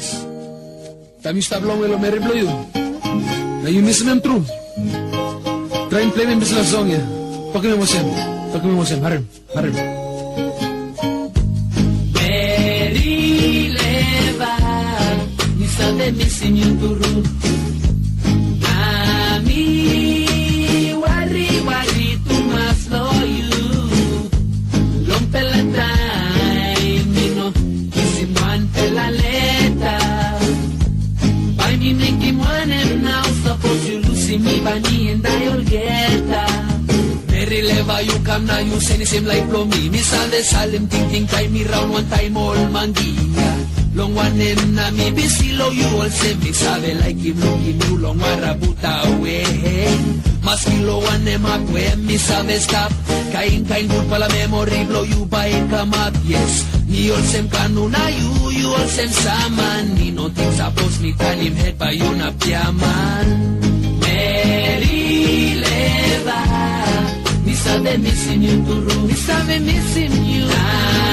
guys. Time you stop long with Meri blow you. Now you miss him true. Try and play me this last song, yeah. Talk me Mosem. Harim. Meri, Lewa, mi sabe missing you too. Ami, worry, too much for you. Long pela time, you know, kissing one pela later. By me make him one and now suppose you losing me, Bunny and I'll get her. Meri, Lewa, you come now, you say the same like blow me. Me salim ting time me round one time all mangia. Long one and na me be silo you all say me sabe like him looking you long warabuta away. Mas kilo one em up where me sabe stop. Kain good pala memory blow you by come up, yes. Ni all sem kanuna you all sem saman. Ni no things suppose me tell him head by you na piaman. Meri, Lewa, mi sabe missing you too. Mi sabe missing you.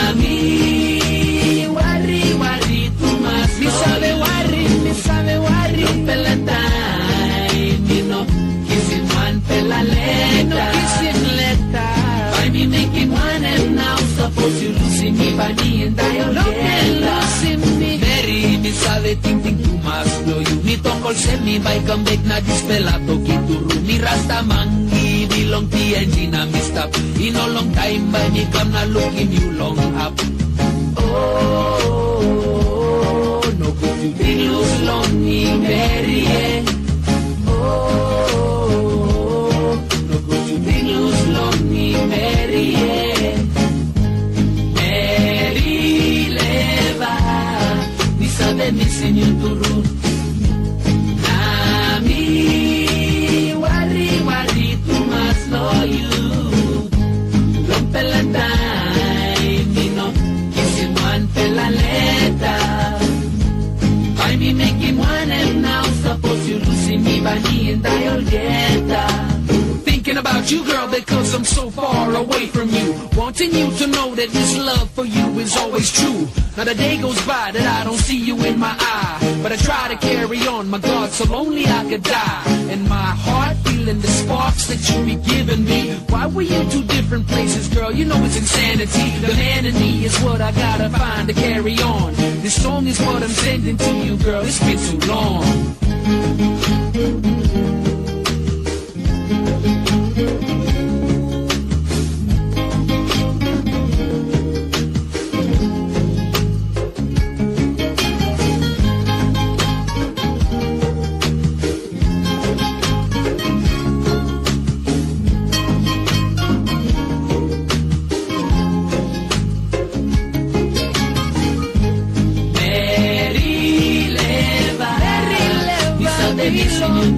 Ami, worry, too much. Mi sabe worry. Long pela time, you know, kissing one pela later. By me making one and now suppose you losing me, Bunny and I'll get me. Meri, mi sabe ting too much. Blow you, mi tongkol se mi by come back na dispelato kituru. Mi rasta mangi, belong PNG na mi stop. In a long time by me come na looking you long up. Oh, no good you did lose lonely Meri, yeah. Oh, no good you did lose lonely Meri, yeah. Meri, Lewa, mi sabe missing you too. Nami, worry, too much for you. Long pela time, you know, kissing one pela later. By me making one and now suppose you losing me, Bunny and I'll get her. Thinking about you, girl, because I'm so far away from you. Wanting you to know that this love for you is always true. Not a day goes by that I don't see you in my eye. But I try to carry on, my God, so lonely I could die. And my heart feeling the sparks that you be giving me. Why were you two different places, girl? You know it's insanity. The man in me is what I gotta find to carry on. This song is what I'm sending to you, girl. It's been too long. Missing you